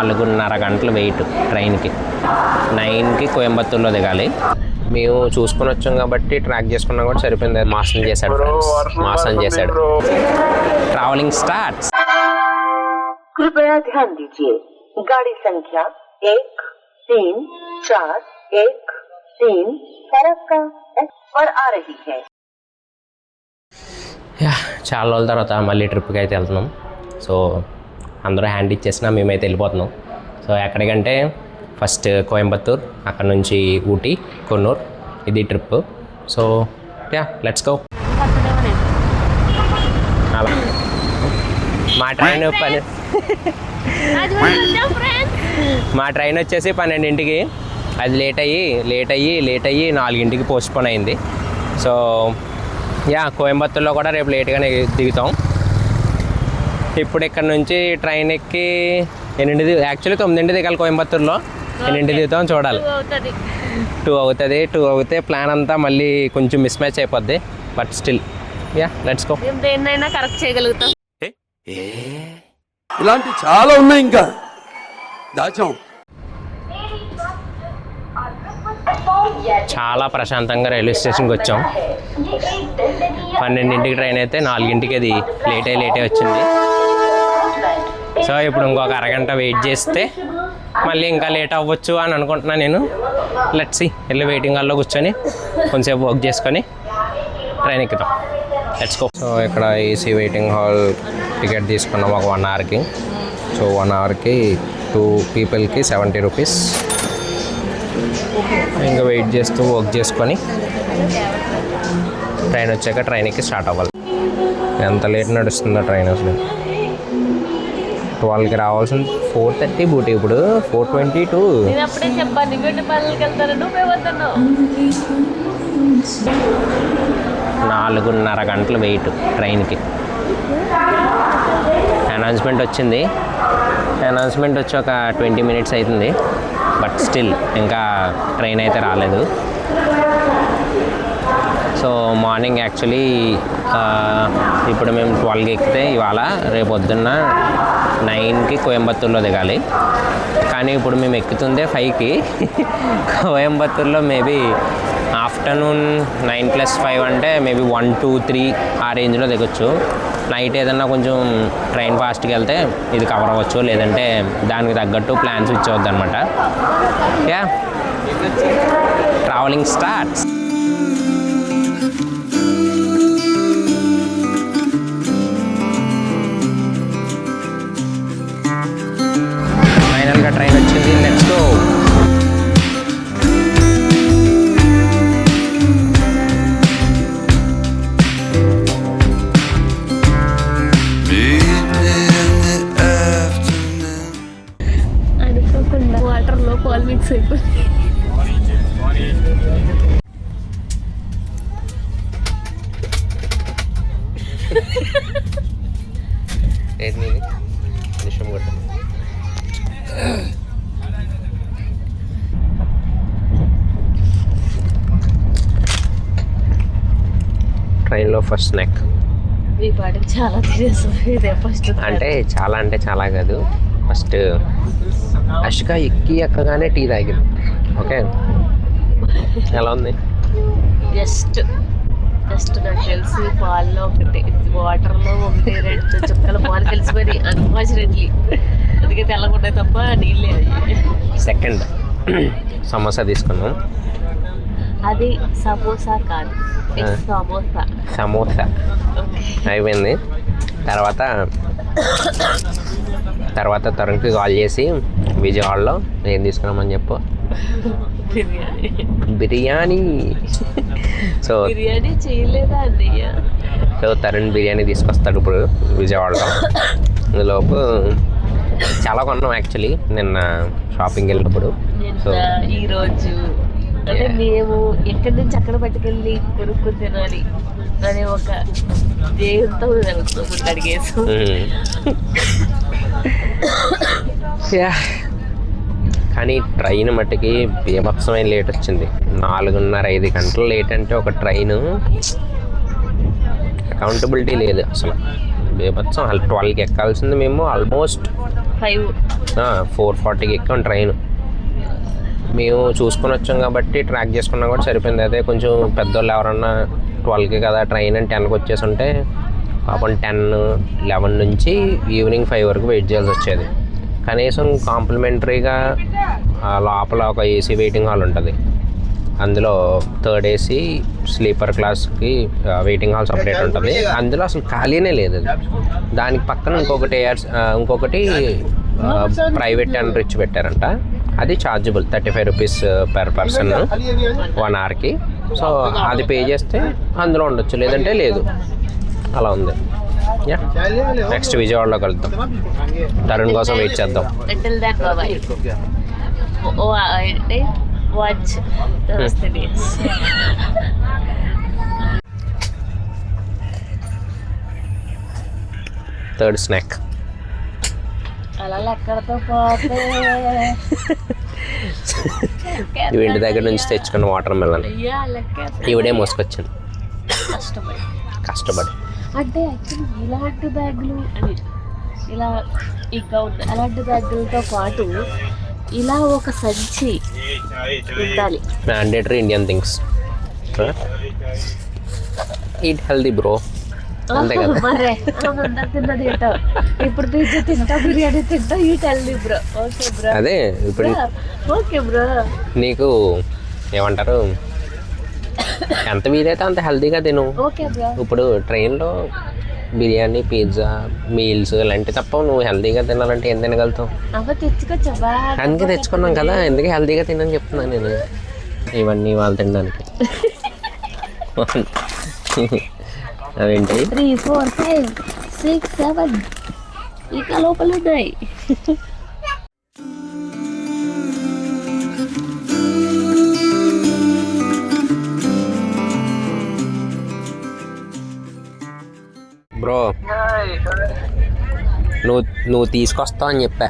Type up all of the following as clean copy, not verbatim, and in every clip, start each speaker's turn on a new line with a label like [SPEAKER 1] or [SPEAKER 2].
[SPEAKER 1] 4.5 గంటలు వెయిట్ ట్రైన్కి. 9కి కోయంబత్తూర్లో దిగాలి. మేము చూసుకొని వచ్చాం కాబట్టి ట్రాక్ చేసుకున్నా కూడా సరిపోయింది. మాసం చేశాడు ఫ్రెండ్స్, మాసం చేశాడు. Travelling starts.
[SPEAKER 2] कृपया ध्यान दीजिए, गाड़ी संख्या 1341 फरक्का पर आ रही है.
[SPEAKER 1] చాలా రోజుల తర్వాత మళ్ళీ ట్రిప్కి అయితే వెళ్తున్నాం. సో అందరూ హ్యాండ్ ఇచ్చేసినా మేమైతే వెళ్ళిపోతున్నాం. సో ఎక్కడికంటే ఫస్ట్ కోయంబత్తూర్, అక్కడ నుంచి ఊటీ, కొన్నూర్, ఇది ట్రిప్. So let's go. మా ట్రైన్ వచ్చేసి 12కి, అది లేట్ అయ్యి 4కి పోస్ట్పోన్ అయింది. సో కోయంబత్తూర్లో కూడా రేపు లేట్గానే దిగుతాం. ఇప్పుడు ఇక్కడ నుంచి ట్రైన్ ఎక్కి 8 యాక్చువల్లీ 9 దిగాలి కోయంబత్తూర్లో. 8 దిగుతాం చూడాలి. 2 అవుతుంది. 2 అవుతే ప్లాన్ అంతా మళ్ళీ కొంచెం మిస్ మ్యాచ్ అయిపోద్ది. But still let's go.
[SPEAKER 3] దేన్నైనా కరెక్ట్ చేయగలుగుతాం.
[SPEAKER 4] ఇలాంటి చాలా ఉన్నాయి, ఇంకా దాచాం.
[SPEAKER 1] చాలా ప్రశాంతంగా రైల్వే స్టేషన్కి వచ్చాం. 12కి ట్రైన్ అయితే 4కి అది లేట్ అయ్యి వచ్చింది. సో ఇప్పుడు ఇంకొక అరగంట వెయిట్ చేస్తే మళ్ళీ ఇంకా లేట్ అవ్వచ్చు అని అనుకుంటున్నాను నేను. Let's see. వెళ్ళి వెయిటింగ్ హాల్లో కూర్చొని కొంచెంసేపు వర్క్ చేసుకొని ట్రైన్ ఎక్కుతాం. Let's go. సో ఇక్కడ ఏసీ వెయిటింగ్ హాల్ టికెట్ తీసుకున్నాం ఒక 1 అవర్కి. సో 1 అవర్కి 2 పీపుల్కి 70 రూపీస్. ఇంకా వెయిట్ చేస్తూ వర్క్ చేసుకొని ట్రైన్ వచ్చాక ట్రైన్కి స్టార్ట్ అవ్వాలి. ఎంత లేట్ నడుస్తుందో ట్రైన్ అసలు. 12కి రావాల్సింది 4:30 బూటీ, ఇప్పుడు 4:22. 4.5 గంటలు వెయిట్ ట్రైన్కి. అనౌన్స్మెంట్ వచ్చింది. అనౌన్స్మెంట్ వచ్చి ఒక 20 మినిట్స్ అవుతుంది. బట్ స్టిల్ ఇంకా ట్రైన్ అయితే రాలేదు. సో మార్నింగ్ యాక్చువల్లీ ఇప్పుడు మేము 12కి ఎక్కితే ఇవాళ రేపు పొద్దున్న 9కి కోయంబత్తూర్లో దిగాలి. కానీ ఇప్పుడు మేము ఎక్కుతుందే 5కి. కోయంబత్తూర్లో మేబీ ఆఫ్టర్నూన్ 9+5 అంటే మేబీ 1, 2, 3 ఆ రేంజ్లో దిగొచ్చు. నైట్ ఏదన్నా కొంచెం ట్రైన్ ఫాస్ట్కి వెళ్తే ఇది కవర్ అవ్వచ్చు, లేదంటే దానికి తగ్గట్టు ప్లాన్ స్విచ్ అవుద్ది అనమాట. Travelling starts. ఫైనల్గా ట్రైన్ వచ్చింది. Let's go.
[SPEAKER 3] వాటర్లో పాలు మిక్స్ అయిపోయింది.
[SPEAKER 1] ట్రైన్లో ఫస్ట్ స్నాక్.
[SPEAKER 3] ఈ పాటికి చాలా తినేసాం. ఇదే ఫస్ట్
[SPEAKER 1] అంటే చాలా కాదు. ఫస్ట్ అష్క ఎక్కగానే టీ తాగింది. ఓకే, ఎలా ఉంది?
[SPEAKER 3] జస్ట్ నాకు తెలిసి పాల్లో ఒకటి, వాటర్లో 1-2 చుక్కల పాలు కలిసిపోయి అన్ఫార్చునేట్లీ అందుకే తెల్లగుంటాయి తప్ప నీళ్ళే.
[SPEAKER 1] సెకండ్ సమోసా తీసుకున్నాం.
[SPEAKER 3] అది సమోసా కాదు,
[SPEAKER 1] సమోసా అయిపోయింది. తర్వాత తరుణ్కి కాల్ చేసి విజయవాడలో ఏం తీసుకున్నామని చెప్పు. బిర్యానీ. సో
[SPEAKER 3] బిర్యానీ చేయలేదా అన్నయ్య?
[SPEAKER 1] సో తరుణ్ బిర్యానీ తీసుకొస్తాడు ఇప్పుడు విజయవాడలో. లోపు చాలా కొన్నాం యాక్చువల్లీ నిన్న షాపింగ్ వెళ్ళినప్పుడు. సో
[SPEAKER 3] ఈరోజు అంటే మేము ఎక్కడి నుంచి అక్కడ పట్టుకెళ్ళి కొనుక్కు తినాలి అనే ఒక ధ్యేయంతో అడిగేసాం.
[SPEAKER 1] కానీ ట్రైన్ మట్టుకి బీభత్సమైన లేట్ వచ్చింది. 4.5-5 గంటలు లేట్ అంటే ఒక ట్రైన్ అకౌంటబిలిటీ లేదు అసలు. బీభత్సం. 12కి ఎక్కాల్సింది మేము ఆల్మోస్ట్
[SPEAKER 3] 5.
[SPEAKER 1] 4:40కి ఎక్కాం ట్రైన్. మేము చూసుకొని వచ్చాం కాబట్టి ట్రాక్ చేసుకున్నా కూడా సరిపోయింది. అదే కొంచెం పెద్దోళ్ళు ఎవరన్నా 12కి కదా ట్రైన్ అని 10కి వచ్చేసి ఉంటే పాపం 10-11 నుంచి ఈవినింగ్ 5 వరకు వెయిట్ చేయాల్సి వచ్చేది. కనీసం కాంప్లిమెంటరీగా లోపల ఒక ఏసీ వెయిటింగ్ హాల్ ఉంటుంది. అందులో 3rd AC స్లీపర్ క్లాస్కి వెయిటింగ్ హాల్ సపరేట్ ఉంటుంది. అందులో అసలు ఖాళీనే లేదు. దానికి పక్కన ఇంకొకటి ప్రైవేట్ అండ్ రిచ్ పెట్టారంట. అది ఛార్జబుల్ 35 రూపీస్ పర్ పర్సన్ 1 అవర్కి. సో అది పే చేస్తే అందులో ఉండొచ్చు, లేదంటే లేదు. అలా ఉంది. నెక్స్ట్ విజయవాడలో కలుద్దాం. తరుణ్ కోసం వెయిట్ చేద్దాం.
[SPEAKER 3] Until then, bye-bye. Watch the rest of the days.
[SPEAKER 1] Third snack.
[SPEAKER 3] అలా లెక్కలతో పోతే
[SPEAKER 1] ఇవి ఇంటి దగ్గర నుంచి తెచ్చుకున్న వాటర్ మెలన్.
[SPEAKER 3] అయ్యా లెక్క
[SPEAKER 1] ఇవిడే మోసుకొచ్చింది
[SPEAKER 3] కష్టపడి. అంటే యాక్చువల్లీ ఇలాంటి బ్యాగులు అని ఇలా ఇంకా ఉంది. అలాంటి బ్యాగులతో పాటు ఇలా ఒక సంచి ఉండాలి.
[SPEAKER 1] Mandatory Indian things. Eat healthy bro. అంతే కదా.
[SPEAKER 3] మరే అందరు తిన్నది తింటావు. ఇప్పుడు పిజ్జా తింటా, బిర్యానీ తింటా, eat healthy bro. Okay bro.
[SPEAKER 1] అదే ఇప్పుడు
[SPEAKER 3] ఓకే బ్రో.
[SPEAKER 1] నీకు ఏమంటారు, ఎంత వీలైతే అంత హెల్తీగా తిను.
[SPEAKER 3] Okay bro.
[SPEAKER 1] ఇప్పుడు ట్రైన్లో బిర్యానీ, పిజ్జా, మీల్స్ ఇలాంటివి తప్ప నువ్వు హెల్తీగా తినాలంటే ఏం తినగలుగుతావు?
[SPEAKER 3] అవ్వ తెచ్చుకోవచ్చా?
[SPEAKER 1] అందుకే తెచ్చుకున్నాం కదా, ఎందుకు హెల్తీగా తినని చెప్తున్నాను నేను. ఇవన్నీ వాళ్ళు తినడానికి. అవేంటి
[SPEAKER 3] 3, 4, 5, 6, 7 ఇంకా లోపల ఉన్నాయి.
[SPEAKER 1] బ్రో నువ్వు తీసుకొస్తావు అని చెప్పా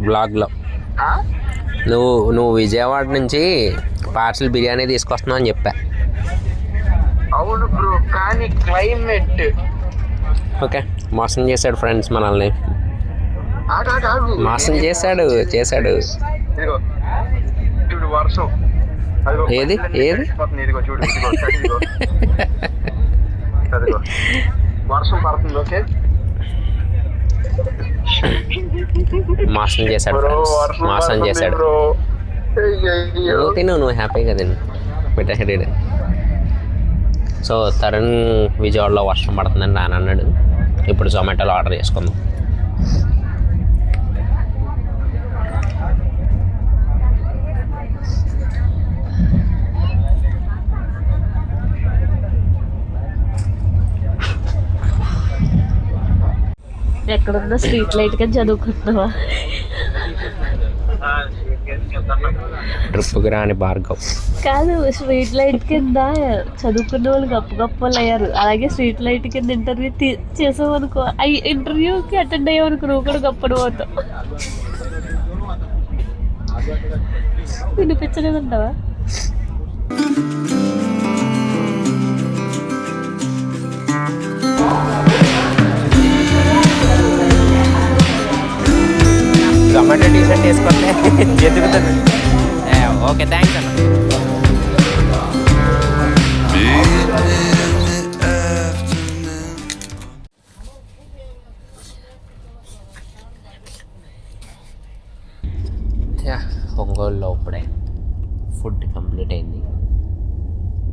[SPEAKER 1] బ్లాగ్లో. నువ్వు విజయవాడ నుంచి పార్సల్ బిర్యానీ తీసుకొస్తున్నావు అని చెప్పా.
[SPEAKER 5] అవును బ్రో, కానీ క్లైమేట్.
[SPEAKER 1] ఓకే, మోసం చేశాడు ఫ్రెండ్స్ మనల్ని. మోసం చేశాడు.
[SPEAKER 5] ఇదిగో చూడు వర్షం. అదిగో
[SPEAKER 1] ఏది
[SPEAKER 5] ఇదిగో చూడు, ఇదిగో అదిగో వర్షం పడుతుంది. ఓకే,
[SPEAKER 1] మోసం చేశాడు ఫ్రెండ్స్, మోసం చేశాడు. నువ్వు హ్యాపీగా తిను పెట్టేసాడు. సో తరుణ్ విజయవాడలో వర్షం పడుతుందని నాన్న అన్నాడు. ఇప్పుడు జొమాటోలో ఆర్డర్ చేసుకుందాం.
[SPEAKER 3] ఎక్కడున్నా స్ట్రీట్ లైట్ గా చదువుకుంటున్నావా?
[SPEAKER 1] ట్రిప్కి రాని భార్గవ్
[SPEAKER 3] కాదు, స్ట్రీట్ లైట్ కింద చదువుకున్న వాళ్ళు గొప్ప వాళ్ళు అయ్యారు. అలాగే స్ట్రీట్ లైట్ కింద ఇంటర్వ్యూ చేసావు అనుకో, ఇంటర్వ్యూకి అటెండ్ అయ్యావు అనుకో, నువ్వు కూడా గొప్ప అవుతావు. వినిపించలేదంటావా?
[SPEAKER 1] జొమాటో టీషర్ట్ వేసుకుంటే ఎదుగుతుంది. ఓకే, థ్యాంక్స్ అన్న. ఒంగోలులో ఇప్పుడే ఫుడ్ కంప్లీట్ అయింది.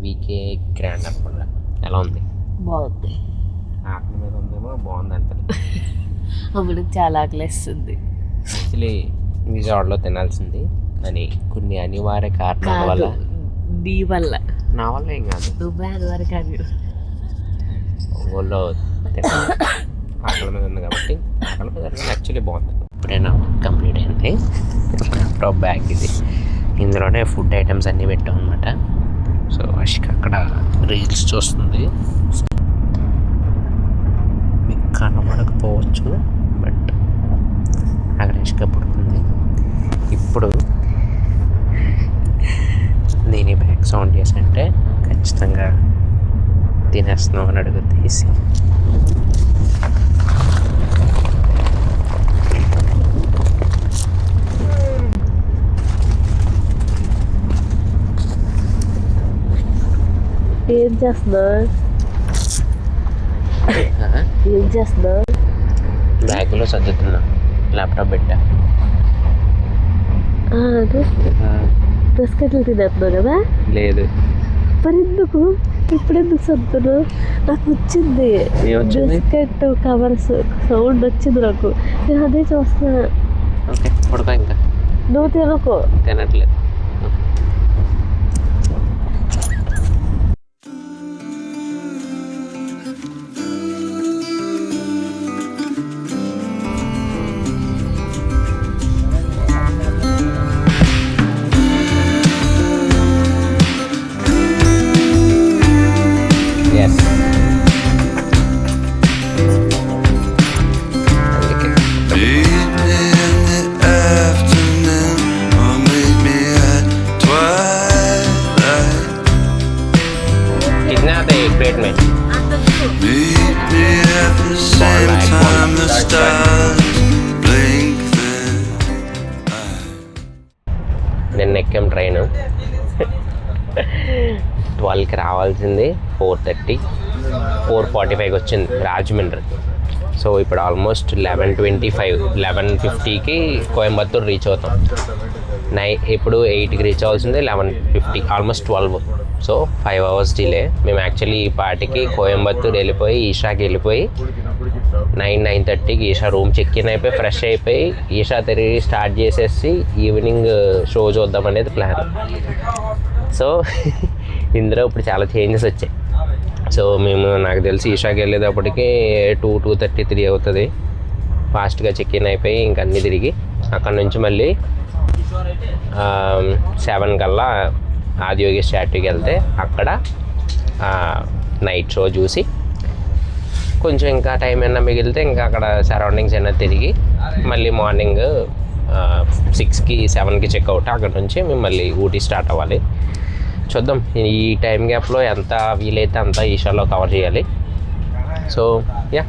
[SPEAKER 1] వీకే గ్రాండ్ అప్పుడు ఎలా ఉంది?
[SPEAKER 3] బాగుంది.
[SPEAKER 1] ఆకలి మీద ఉందేమో, బాగుంది అంత.
[SPEAKER 3] అప్పుడు చాలా ఆకలిస్తుంది.
[SPEAKER 1] యాక్చువల్లీ విజయవాడలో తినాల్సింది, కానీ కొన్ని అనివార్య కారణాల వల్ల.
[SPEAKER 3] నీ వల్ల?
[SPEAKER 1] నా వల్ల ఏం కాదు,
[SPEAKER 3] నువ్వే అనివార్య కాదు.
[SPEAKER 1] ఒంగోలులో తినాలి, ఆకలి మీద ఉంది కాబట్టి. ఆకలి మీద యాక్చువల్లీ బాగుంది. ఇప్పుడైనా కంప్లీట్ అయింది. టాప్ బ్యాగ్ ఇది, ఇందులోనే ఫుడ్ ఐటమ్స్ అన్నీ పెట్టాం అనమాట. సో అష్క అక్కడ రీల్స్ చూస్తుంది. మీకు కనబడకపోవచ్చు, బట్ అక్కడ అష్క పడుతుంది. ఇప్పుడు నేను ఈ బ్యాగ్ సౌండ్ చేసంటే ఖచ్చితంగా తినేస్తున్నాం అని అడుగు తీసి.
[SPEAKER 3] ఏం చేస్తున్నావు? ఏం చేస్తున్నావు?
[SPEAKER 1] బ్యాగ్లో సర్దుతున్నా, ల్యాప్టాప్ పెట్టా.
[SPEAKER 3] బిస్కెట్లు తినేస్తున్నావు కదా?
[SPEAKER 1] లేదు.
[SPEAKER 3] మరి ఎందుకు ఇప్పుడెందుకు సర్దుతున్నావు? నాకు వచ్చింది బిస్కెట్ కవర్స్ సౌండ్ వచ్చింది నాకు. నేను అదే చూస్తున్నా.
[SPEAKER 1] ఓకే పడుకో. ఇంకా
[SPEAKER 3] నువ్వు తినకు.
[SPEAKER 1] తినట్లేదు. ఎస్, అందుకే
[SPEAKER 6] Meet me in the afternoon or meet me at twilight.
[SPEAKER 1] कितना आता है एक प्लेट में?
[SPEAKER 6] Meet me at the same time the stars blink then.
[SPEAKER 1] నిన్న ఎక్కాం ట్రైన్. 12కి రావాల్సింది 4:30, 4:45కి వచ్చింది రాజమండ్రి. సో ఇప్పుడు ఆల్మోస్ట్ 11:25, 11:50కి కోయంబత్తూరు రీచ్ అవుతాం. ఇప్పుడు 8కి రీచ్ అవ్వాల్సింది 11:50, ఆల్మోస్ట్ 12. So 5 hours delay. మేము యాక్చువల్లీ ఈ పాటికి కోయంబత్తూరు వెళ్ళిపోయి ఈషాకి వెళ్ళిపోయి 9:30కి ఈషా రూమ్ చెక్ ఇన్ అయిపోయి ఫ్రెష్ అయిపోయి ఈషా తిరిగి స్టార్ట్ చేసేసి ఈవినింగ్ షో చూద్దాం అనేది ప్లాన్. సో ఇందులో ఇప్పుడు చాలా చేంజెస్ వచ్చాయి. సో మేము నాకు తెలిసి ఈషాకి వెళ్ళేటప్పటికి 2:33 అవుతుంది. ఫాస్ట్గా చెక్ ఇన్ అయిపోయి ఇంక అన్నీ తిరిగి అక్కడ నుంచి మళ్ళీ 7 కల్లా ఆదియోగి స్టాట్యూకి వెళ్తే అక్కడ నైట్ షో చూసి కొంచెం ఇంకా టైం అయినా మిగిలితే ఇంకా అక్కడ సరౌండింగ్స్ అయినా తిరిగి మళ్ళీ మార్నింగ్ 6కి 7కి చెక్అవుట్. అక్కడ నుంచి మేము మళ్ళీ ఊటీ స్టార్ట్ అవ్వాలి. చూద్దాం ఈ టైం గ్యాప్లో ఎంత వీలైతే అంత ఈషాలో కవర్ చేయాలి. So yeah